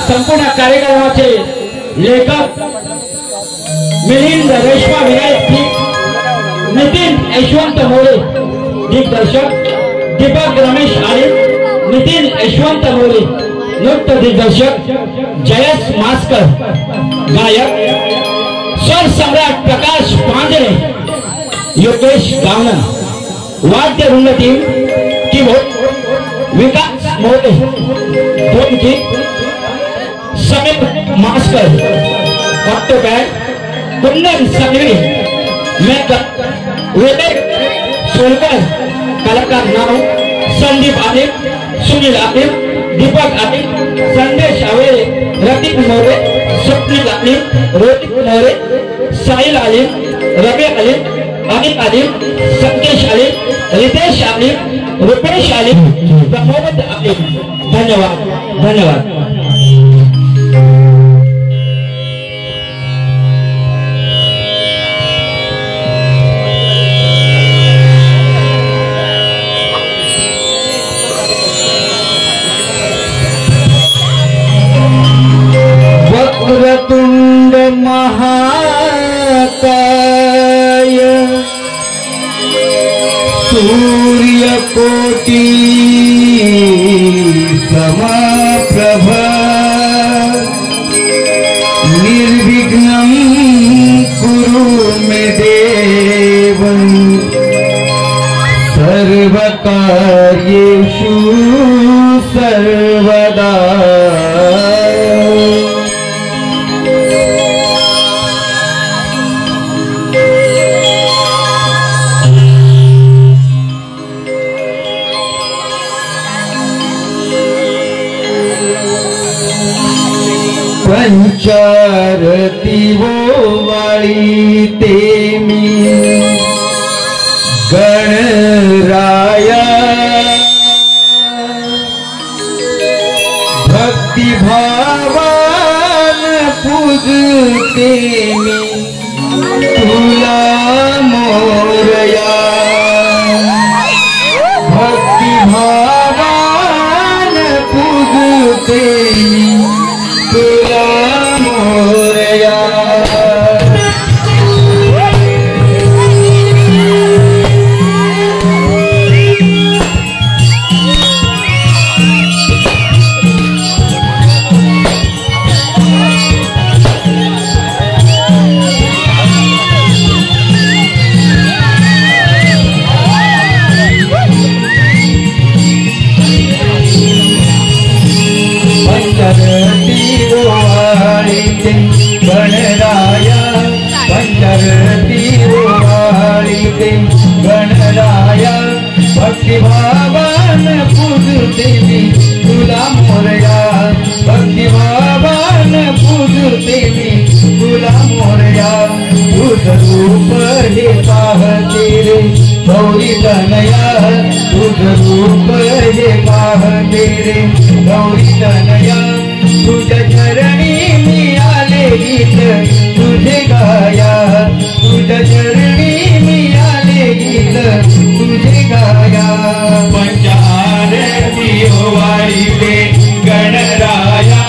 संपूर्ण कार्यक्रमाचे लेखक मिलिंद रेशमा विनायक नितीन यशवंत मोरे, दिग्दर्शक दीपक रमेश आले, नितीन यशवंत मोरे, नृत्य दिग्दर्शक जयस मास्कर, गायक स्वर सम्राट प्रकाश पांजरे, योगेश गावना, वाद्य वृंद टीम कीबोर्ड विकास मोरे, ढोलकी समीर मास्कर, ऑक्टोपैड कुंदन संघवी, मेकअप विवेक सोलकर, कलाकार नाव संदीप आलिम, सुनील आलिम, दीपक आलिम, संदेश आवेरे, रतीक मोरे, स्वप्निल आलिम, रोहित मोरे, साहिल आलिम, रबी आलिम, अनिल आलिम, संकेश आलिम, रितेश आलिम, रुपेश आलिम, प्रमोद आलिम। धन्यवाद धन्यवाद। वक्रतुंड महाकाय सूर्यकोटि समप्रभ निर्विघ्नं कुरु मे देव सर्वकार्येषु सर्वदा। पंचारती वो वाली तेमी गणराया भक्ति भावान पूजते मी तुला मोरया भक्ति भावान पूजते तुला मोरया। गणराया पंचरती वाली गणराया भक्ति भावान पूजते मी तुला मोरया भक्ति भावान पूजते मी तुला मोरया। तुझ रूप हे पाहते रे गौरी तनया तुझ रूप हे पाहते रे गौरी तनया। तुझ चरणी मी आले गीत तुझे गाया तुझ चरणी मी आले गीत तुझे गाया। पंचारती वाली दे गणराया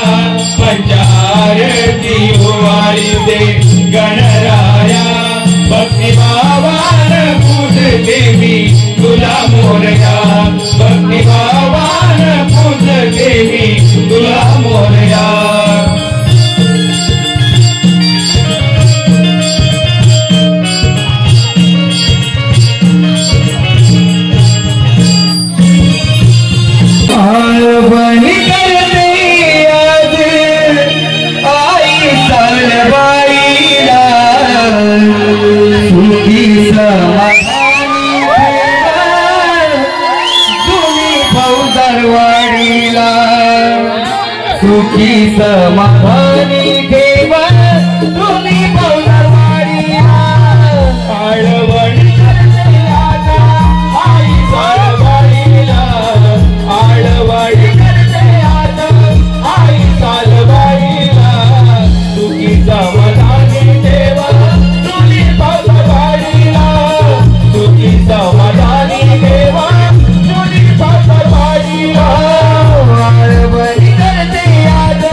पंचारती वाली दे गणराया भक्ति भावान पूजते मी तुला मोरया भक्ति भावान पूजते मी तुला मोरया। बनी करते आज आई सालबाईला सुखी समाधानी तुम्ही फौजदारवाडीला सुखी समाधानी ठेवा तुम्ही फौजदारवाडीला। आळवणी करते आज आई सालबाईला आळवणी करते आज आई सालबाईला सुखी समाधानी ठेवा तुम्ही फौजदारवाडीला सुखी समाधानी ठेवा तुम्ही फौजदारवाडीला। आळवणी करते आज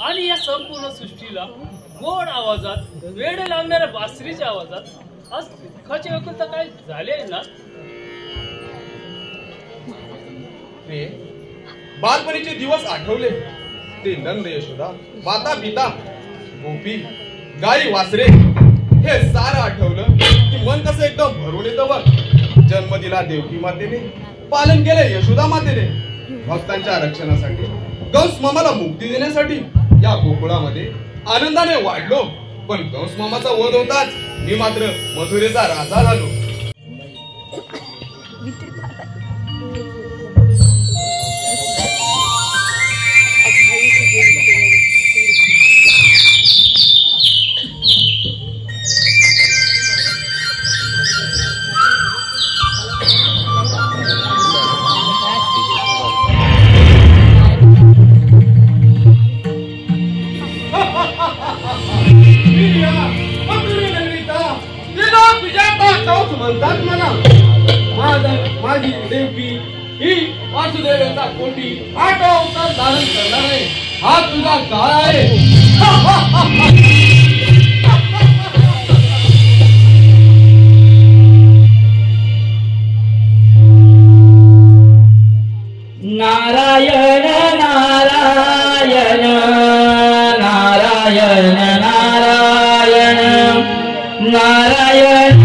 आणि या संपूर्ण सृष्टीला गोड आवाजात वेड लावणाऱ्या बासरीच्या आवाजात आज सुखाची व्याकुलता काय झाले ना. रे बालपणीचे दिवस आठवले. ते नंद यशोदा, माता पिता, गोपी, गाई वासरे हे सारं आठवलं की मन कसं एकदम भरून येतं बघ. जन्म दिला देवकी मातेने, पालन केले यशोदा मातेने. भक्तांच्या रक्षणासाठी, कंस मामाला मुक्ती देण्यासाठी या गोकुळामध्ये आनंदाने वाढलो. पण कंस मामाचा वध होताच मी मात्र मथुरेचा राजा झालो. म्हणतात मला माझी देवकी ही वासुदेवाचा कोटी 8 अवतार धारण करणार आहे. हा तुझा काळ आहे. नारायण नारायण नारायण नारायण नारायण नारायण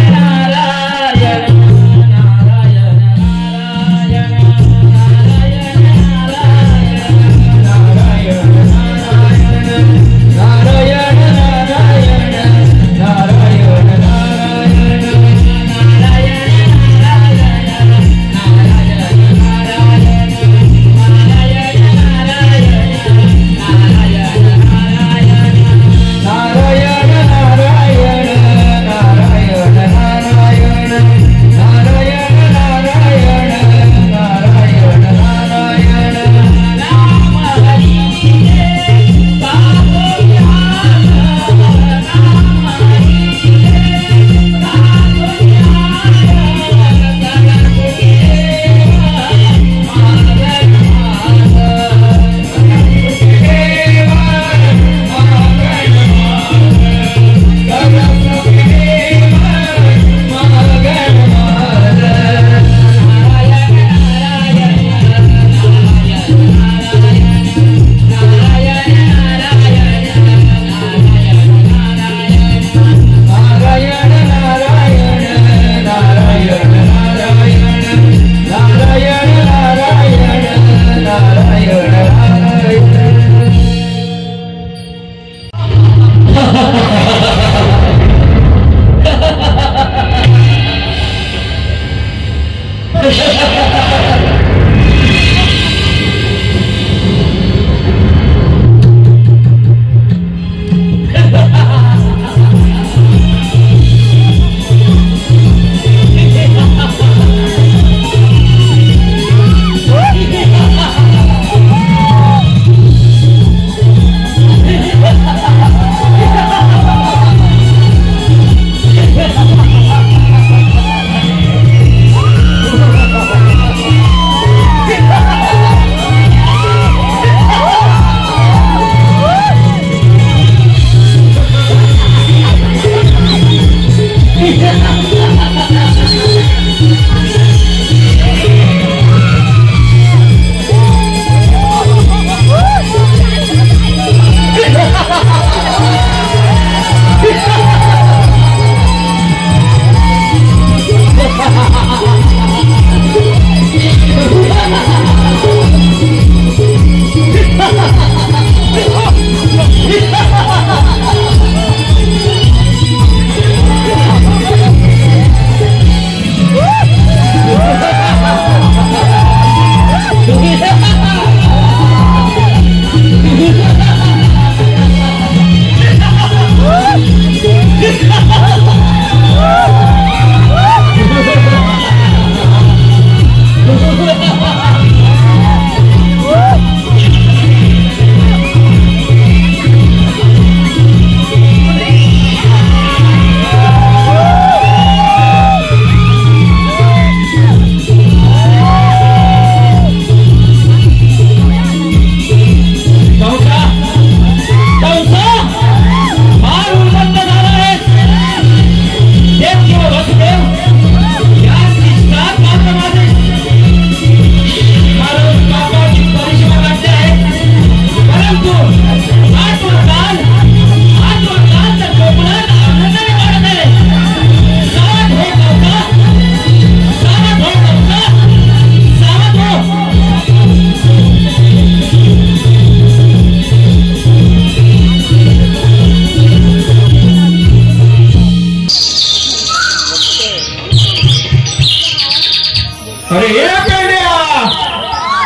अरे हे पेड्या,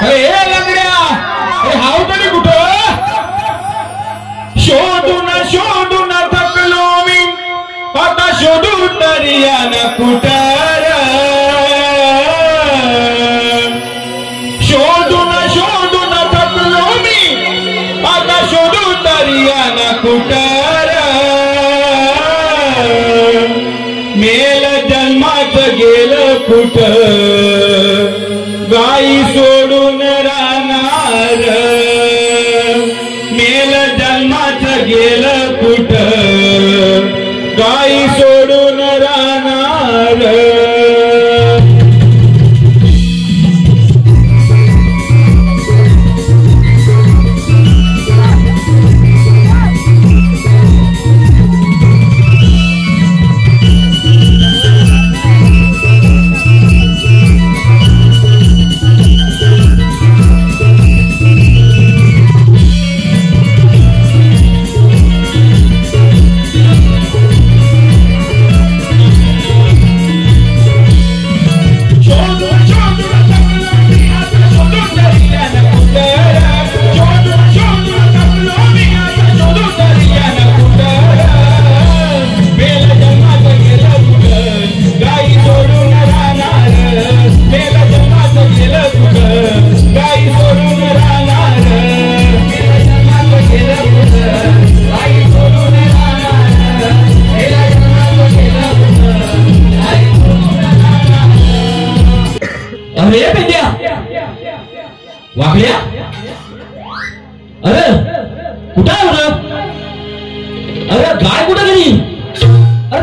अरे हे लंगड्या, अरे हाव तरी कुठं? शोधून शोधून थकलो मी, आता शोधू तरी यान कुठं? शोधून शोधून थकलो मी, आता शोधू तरी यान कुठं? मेल जन्मात गेलं कुठं? गाई सोडून राहणार. मेल जन्मात गेलं कुठं? गाई सोडून राहणार. वागल्या, अरे कुठं आहे बरं? अरे गाय कुठं गेली? अरे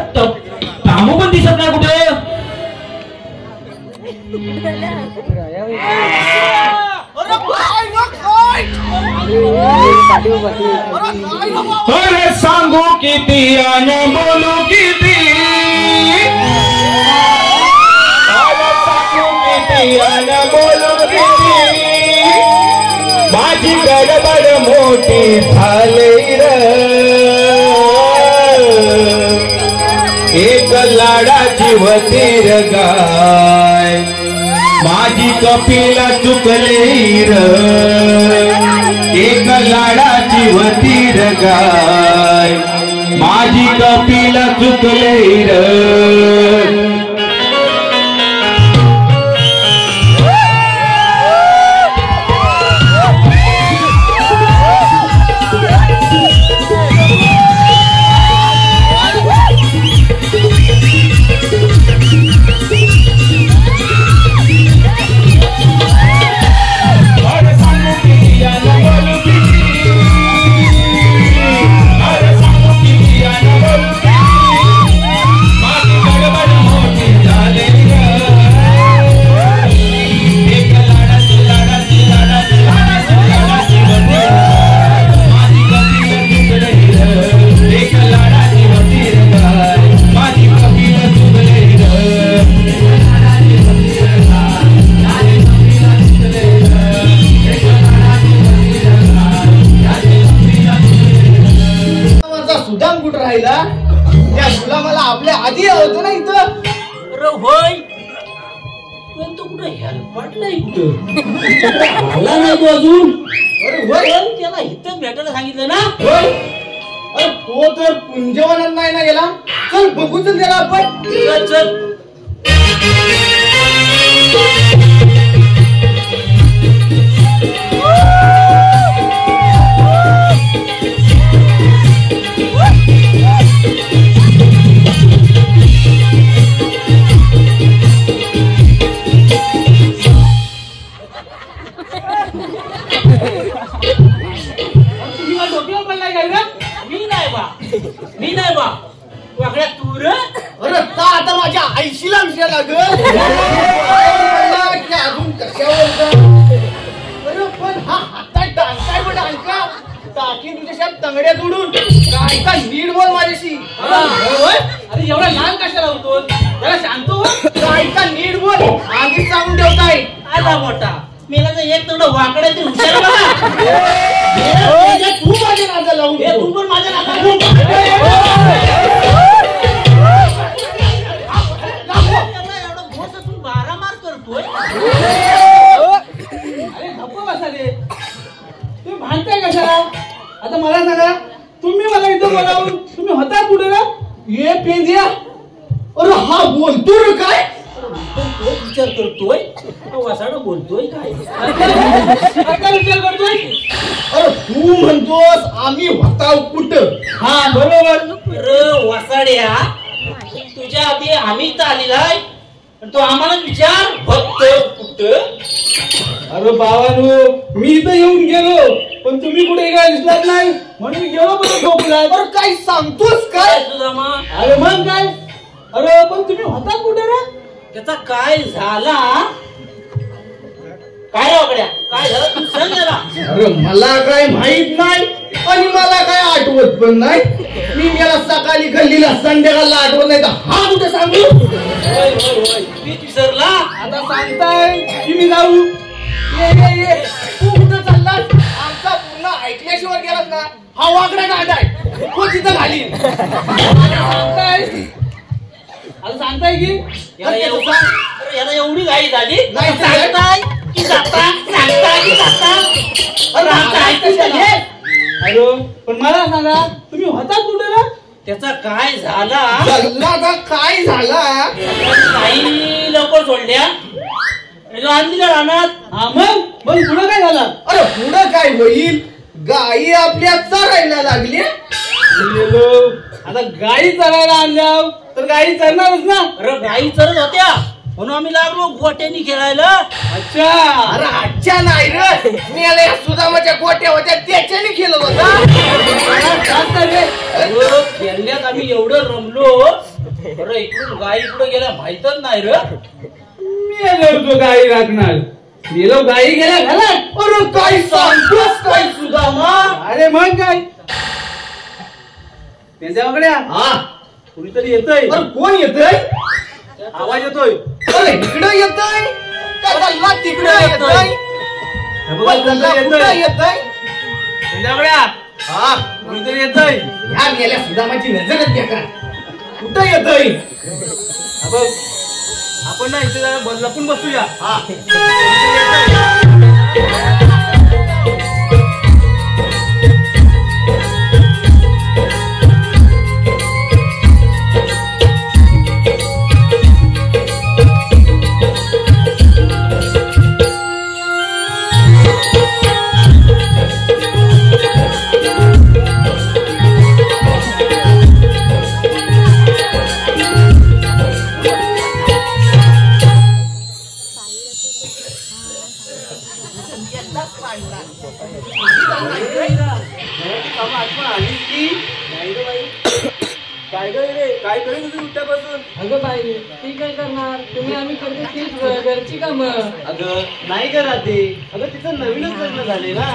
तांबू पण दिसत नाही कुठे? अरे सांगू किती आणि बोलू किती? सांगू किती आणि बोलू किती? माझी गडबड मोठी झाली र. एक लाडाची वतीर गाय, माझी कपिला चुकली र. एक लाडाची वतीर गाय, माझी कपिला चुकली र. त्या गुलामाला आपल्या आधी होतं ना इथं. अरे होय, पण तो कुठं हेल्पाट नाही कुठं आला नाही तो अजून. अरे होय, त्याला इथंच भेटायला सांगितलं ना. होय, अरे तो तर पुंजवनात नाही ना गेला. चल बघू चल त्याला आपण. चल चल. मी नाही बा वाकड्या तू रे. अरे आता माझ्या आईशीला विषय लागल अजून कशावर. अरे पण हा हातात डांकाय बघ डांका टाकी तुझ्या तंगड्या जोडून काय का नीट बोल माझ्याशी. अरे एवढा लहान कशाला होतो? जरा शांत हो. काय का नीट बोल आधीच सांगून ठेवताय. आला मोठा मेला तर एक तेवढं वाकडे ते हुशार बघा. तू माझ्या नादा लावून तू पण माझ्या नादा एवढं मोठं तू मारामार करतोय. मला सांगा, तुम्ही मला इथं बोलावून तुम्ही होता कुठे ना? ये पेंजिया, अरे हा बोलतो रे काय? तो विचार करतोय वासाडा बोलतोय काय काय विचार करतोय? अरे तू म्हणतोस आम्ही होता कुठं? हा बरोबर. अरे वासाड्या, तुझ्या आधी आम्ही तर आलेला आहे, तो आम्हाला विचार फक्त कुठं? अरे बाबांनो, मी इथं येऊन गेलो पण तुम्ही कुठे काय दिसलात नाही म्हणून मी गेलो पण झोपला. अरे काय सांगतोस काय? सुदामा, अरे मग काय? अरे पण तुम्ही होता कुठे रे? त्याचा काय झाला? काय वाकड्या, काय झालं तू सांग जरा. अरे मला काय माहित नाही आणि मला काय आठवत पण नाही. मी मला सकाळी गल्लीला संध्याकाळला आठवत नाही तर हा कुठे सांगू? होय होय होय, मी विसरला. आता सांगताय की मी जाऊ? ये ये ये, तू कुठं चाललास? आमचा पूर्ण ऐकल्याशिवाय गेलास ना हा वाकडा गाडाय तो तिथं घाली. आता सांगताय की याला एवढी घाई झाली? नाही, सांगताय की जाता, सांगताय की जाता. अरे आमचं ऐकून घे. अरे पण मला सांगा, तुम्ही होता कुठे ना? त्याचा काय झाला? जल्लाचा काय झाला? काही लवकर सोडल्या आणलीला राहणार. हा मग पुढं काय झालं? अरे पुढं काय होईल? गायी आपल्या चरायला लागल्या. आता गायी चरायला आणल्या तर गायी चरणारच ना. अरे गाई चरत होत्या म्हणून आम्ही लागलो गोट्यानी खेळायला. अच्छा. अरे अच्छा नाही रे, मी याला या सुदामाच्या गोट्या होत्या त्याच्याने खेळत होता. खेळण्यात आम्ही एवढं रमलो. अरे इकडून गाई पुढे गेल्या माहितच नाही रे. मी गायी राखणार गेलो गायी गेल्या घालत. अरे काय सांगतोस काय सुदामा? अरे मग काय त्यांच्याकडे हा कुणीतरी येतोय. अरे कोण येतोय? आवाज येतोय. अरे इकडं येतोय का तिकडं येतोय? येतोय त्यांच्याकडे हा कुणीतरी येतोय. या गेल्या सुदामाची नजरच द्या का? कुठं येतोय? आपण ना इथे जरा लपून बसूया. हा अगं बाई, ती काय करणार? तुम्ही आम्ही करतो तीच घरची कामं. अगं नाही करा ते. अगं तिचं नवीनच लग्न झाले ना.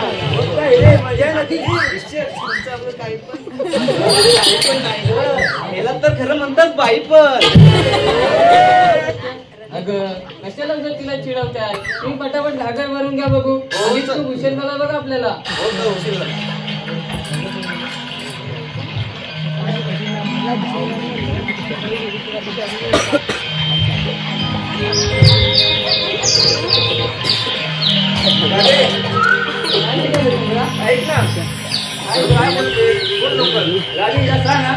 काय रे मजा ना तिची. काही पण ह्याला तर खरं म्हणतात बाई पण. अगं कशाला जर तिला चिडवताय? तुम्ही पटापट घागर भरून घ्या बघू. आधीच खूप उशीर झाला बघा आपल्याला. ऐक ना काय बोलते बोल लवकर. राणी या सांग ना.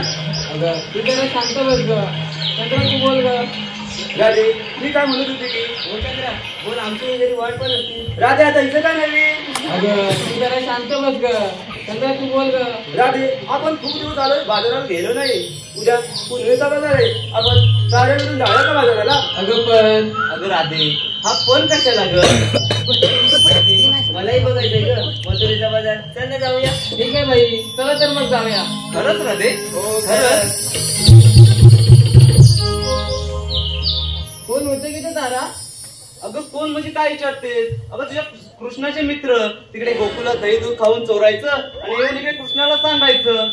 अगं तू जरा शांत बस ग. चंद्रा तू बोल ग. राधे मी काय म्हणत होते की बोल चंद्रा बोल. आमची घरी वाट पण असते. राधे आता इथं काय नवीन? अगं तू जरा शांत बस ग. चंद्रा तू बोल ग. राधे आपण खूप दिवस आलोय बाजारात गेलो नाही. उद्या पुनवेचा बाजार आहे. आपण साऱ्या मिळून जाऊया का बाजाराला? अगं पण अगं राधे हा पण कशाला ग? मलाही बघायचंय ग मथुरेचा बाजार. चल ना जाऊया. ठीक आहे बाई, चला तर मग जाऊया. खरंच राधे? हो खरंच. कोण होते की ते तारा? अगं कोण म्हणजे काय विचारते? अगं तुझ्या कृष्णाचे मित्र तिकडे गोकुला दही दूध खाऊन चोरायचं आणि येऊन इकडे कृष्णाला सांगायचं.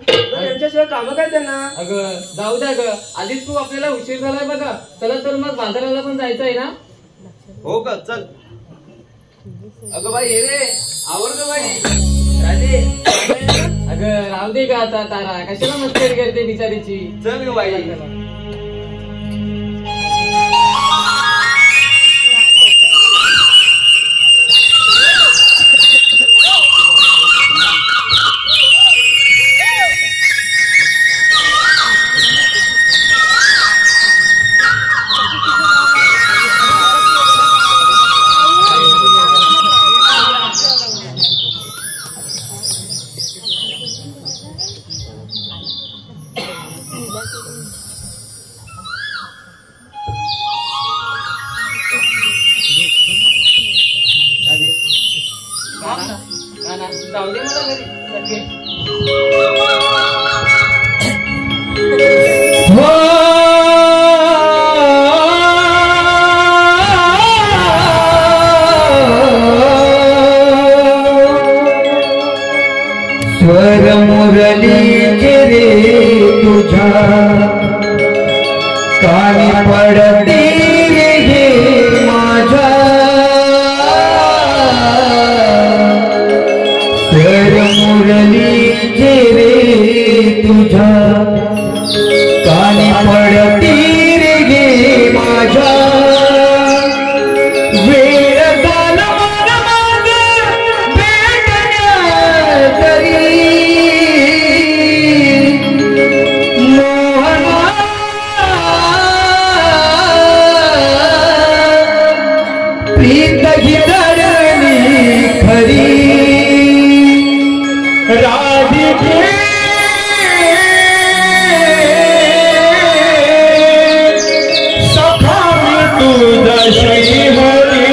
त्यांच्याशिवाय काम काय त्यांना? अगं जाऊ द्या ग. आधीच खूप आपल्याला उशीर झालाय बघा. चला तर मग बाजाराला पण जायचंय ना. हो का चल. अगं बाई ये रे आवडतं बाई. राधे अगं राहू दे का आता तारा. कशाला मस्करी करते बिचारीची. चल ग बाई. आता घरी सगळे. स्वर मुरलीचे रे तुझ्या कानी पडते रे माझ्या स्वर मुरलीचे रे तुझ्या कानी पडते रे माझ्या वेळ झाला मला माझं भेटण्या तरी मोहना प्रीत गिरणी खरी राधिके सखा तुझा श्री हरी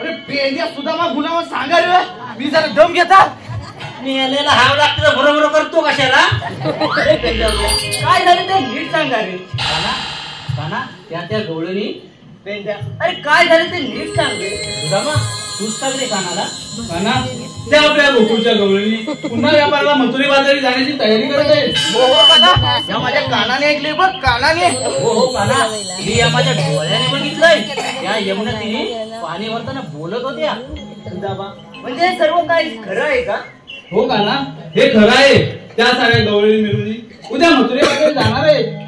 अरे पेंड्या सुदामा गुलामा सांगा रे मी जरा दम घेता मेलेला हाव लागतं बरोबर करतो कशाला काय झालं ते नीट सांगा रे. काना त्या गवळणी पेंड्या अरे काय झालं ते नीट सांग रे. सुदामा तूच सांग रे कानाला. काना त्या आपल्या गोकुळच्या गवळणी पुन्हा व्यापाराला मथुरी बाजारी जाण्याची तयारी करत आहे. हो काना या माझ्या कानाने ऐकले बघ कानाने. हो काना मी या माझ्या डोळ्याने बघितलंय त्या यमुना तिने पाणी भरताना बोलत होत्या. सुदामा म्हणजे हे सर्व काय खरं आहे का. हो काना हे खरं आहे. त्या साऱ्या गवळणी मिळून उद्या मथुरी बाजारी जाणार आहे.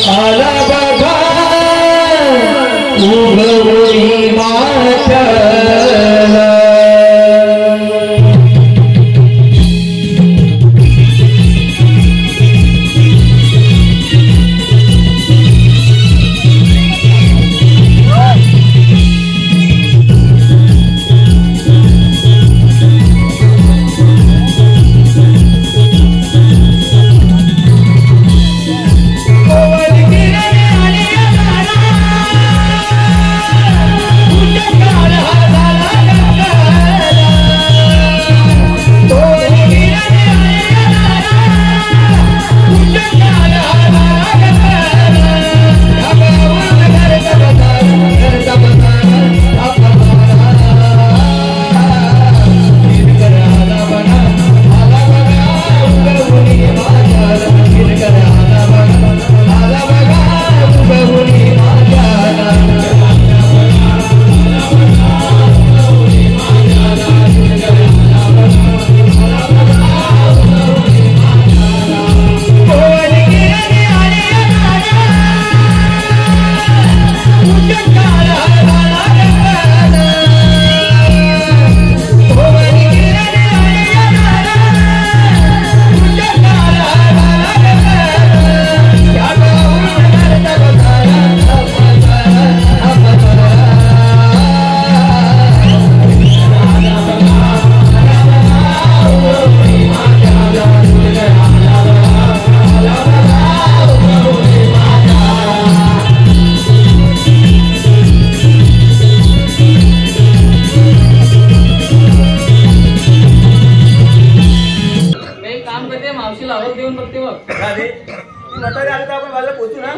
आला बघा म्हातारी आली तर आपण बाजूला पोहोचू ना.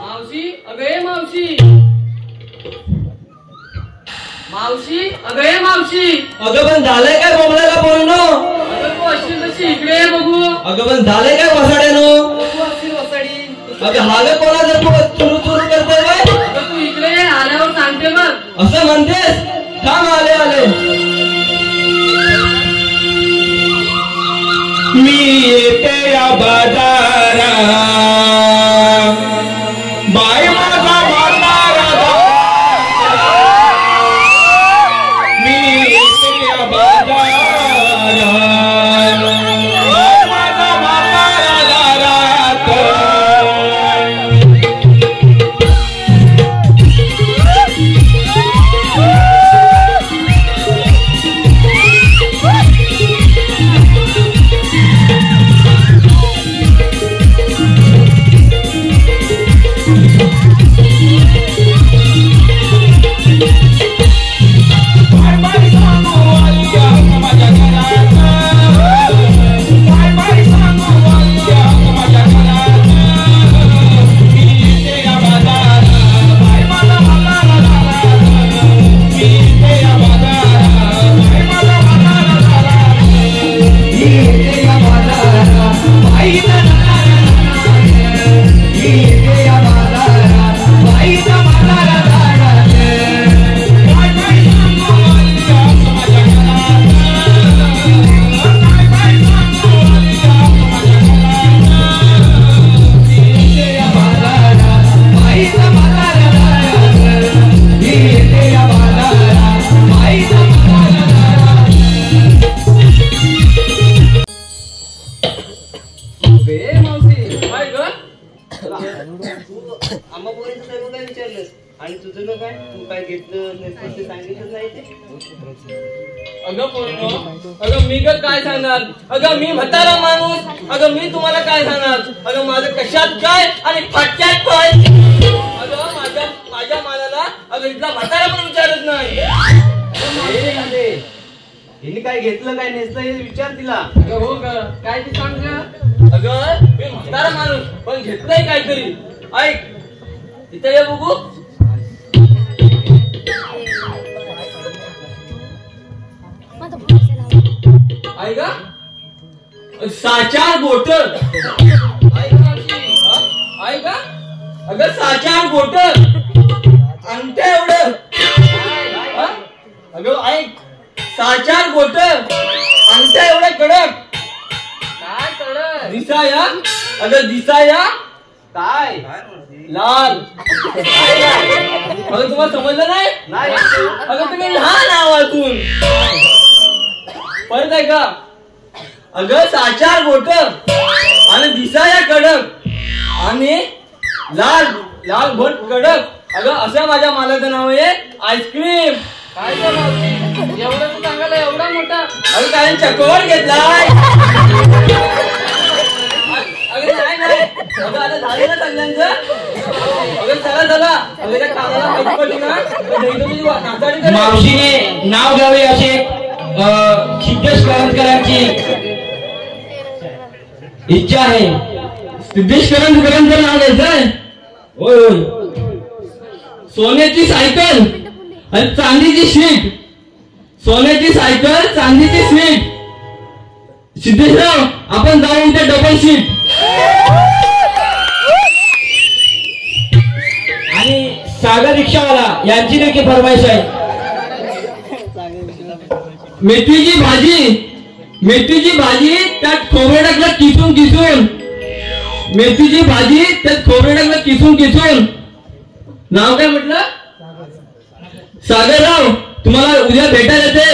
मावशी अगं ये मावशी. मावशी अगं ये मावशी. अगं पण झालंय काय बोमलाला बोलणं. अगं तू अशी तशी इकडे ये बघू. अगं पण झालंय काय वसाड्यानं. तू अशी वसाडी. अगं हागे कोणा जर चुरू चुरू करतोय बाय. अगं तू इकडे ये आल्यावर सांगते मग. असं म्हणतेस. थांब आले आले. मी येते या बाजारा बाय माझा म्हातारा. मी येते या बाजारा बाय माझा म्हातारा दारात. आणि तुझं ना काय तू काय घेतलं नसतं सांगितलं नाही ते. अगं पोरनो अगं मी काय सांगणार. अगं मी म्हातारा माणूस. अगं मी तुम्हाला काय सांगणार. अगं माझं कशात काय आणि फाटक्यात काय. अगं माझ्या मालाला अगं इथला म्हातारा पण विचारत नाही. हिने काय घेतलं काय नेसलं हे विचार तिला. अगं हो ग काय ते सांग ग. अगं मी म्हातारा माणूस पण घेतलंय काहीतरी. ऐक इथे ये बघू. आहे का साचार बोटल. आहे का अगं साचार बोटल अंगठ्या एवढं. अगं ऐक साचार बोटल अंगठ्या एवढं कडक. काय कडक दिसाया. अगं दिसाया काय लाल. अगं तुम्हाला समजलं नाही. अगं तुम्ही लहान आवाजून परत आहे का. अगं साचार बोटल आणि दिसाया कडक आणि लाल लाल भट कडक. अगं असं माझ्या मालाचं नाव आहे आईस्क्रीम. काय एवढं सांगायला एवढा मोठा. अगं काय चकोर घेतलाय. अगं नाही नाही. अगं आता झालं ना सगळ्यांचं. अगं चला चला. अगं त्या कानाला माहिती पडली ना. मावशीने नाव घ्यावे असे सिद्धेश करंजकरांची इच्छा आहे. सिद्धेश करंजकरांचं नाव घ्यायचंय. होय होय. सोन्याची सायकल आणि चांदीची शीट. सोन्याची सायकल चांदीची सीट. सिद्धेशराव आपण जाऊ इथे डबल सीट. आणि सागर रिक्षावाला यांची देखील फरमाईश आहे. मेथीची भाजी त्यात खोबरं टाकलं किसून किसून. मेथीची भाजी त्यात खोबरं टाकलं किसून किसून. नाव काय म्हटलं. सागरराव तुम्हाला उद्या भेटायला येते.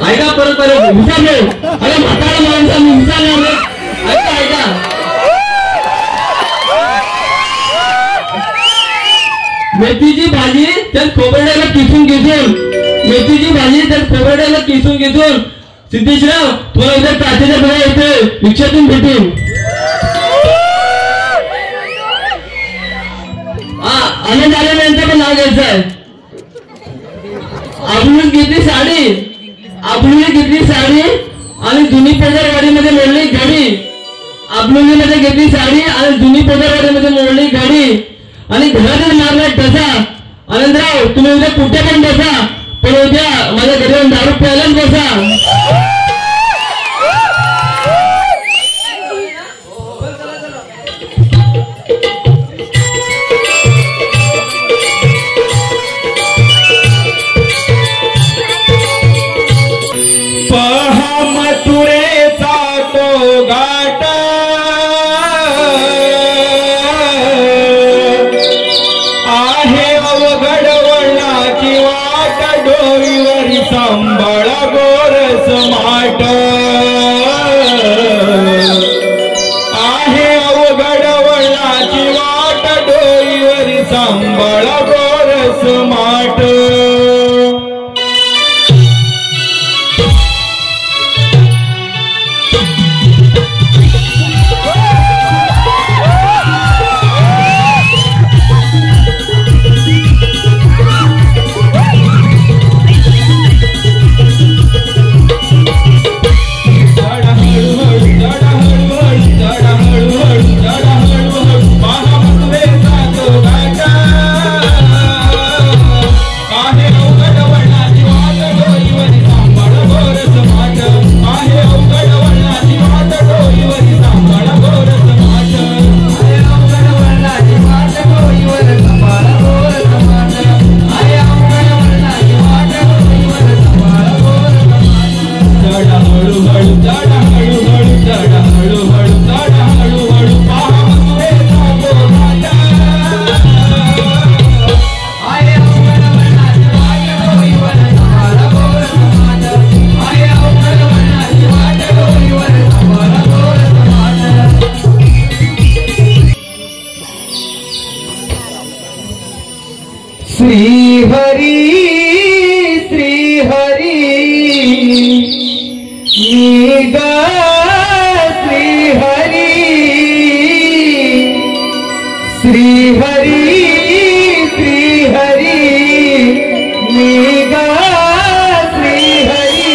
ऐका परत विचारले. अरे म्हातारा माणसा मी विचारले. ऐका मेथीची भाजी त्यात खोबरड्याला किसून किसून. मेथीची भाजी त्यात खोबरड्याला किसून किसून. सिद्धेशराव तुम्हाला उद्या प्राचीच्या बघा येते रिक्षातून भेटून. आनंद आनंद यांचं पण नाव घ्यायचं आहे. अजूनच घेतली साडी आपली घेतली साडी आणि जुनी पदरवाडीमध्ये मोडली घडी. आपलुलीमध्ये घेतली साडी आणि जुनी पदरवाडीमध्ये मोडली घडी आणि घरातच मारला ठसा. आनंदराव तुम्ही उद्या कुठे पण बसा, पण उद्या माझ्या घरी येऊन दारू प्यायलाच बसा. मथुरेचा तो घाट आहे अवघड वळणाची वाट, डोईवरी सांभाळ गोरस माट. आहे अवघड वळणाची वाट, डोईवरी सांभाळ गोरस माट. श्री हरी श्री हरी निगा श्री हरी श्री हरी श्री हरी निगा श्री हरी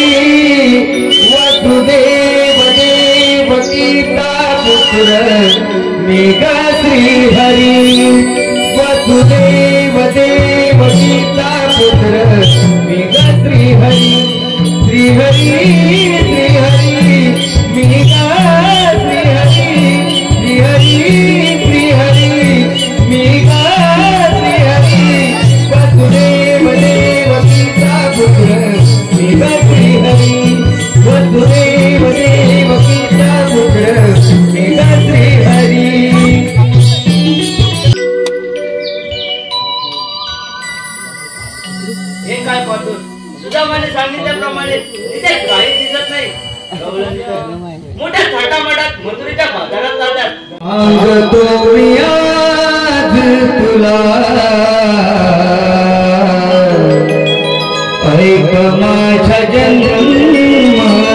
वसुदेव देवकीचा पुत्र निगा श्री हरी वसुदेव देवकीचा पुत्र मेघा श्री हरी श्री हरी श्री हरी मेघा श्री हरी श्री हरी श्री हरी मेघा श्री हरी वसुदेव देवकीचा पुत्र मेघा श्री हरी वसुदेव देवकीचा पुत्र मेघा श्री हरी. हे काय पाहतो सुदामाने सांगितल्याप्रमाणे तिथे काही दिसत नाही. मोठ्या थाटामाटात मथुरेच्या बाजारात जातात. सांगतो मी आज तुला ऐक माझ्या जन्मलीला.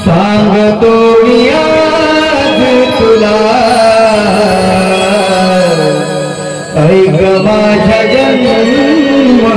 सांगतो मी आज तुला ऐक माझ्या जन्मलीला.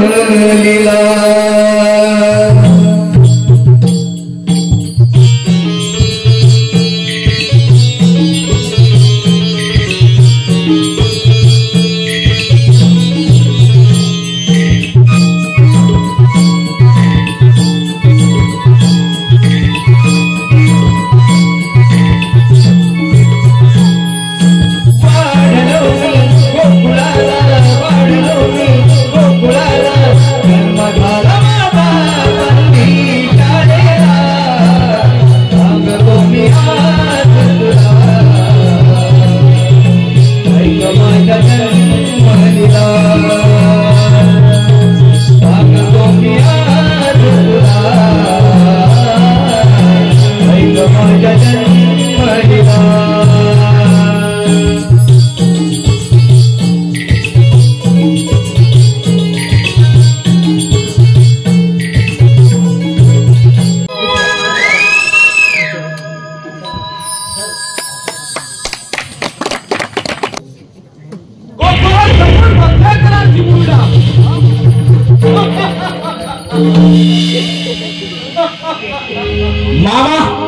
मामा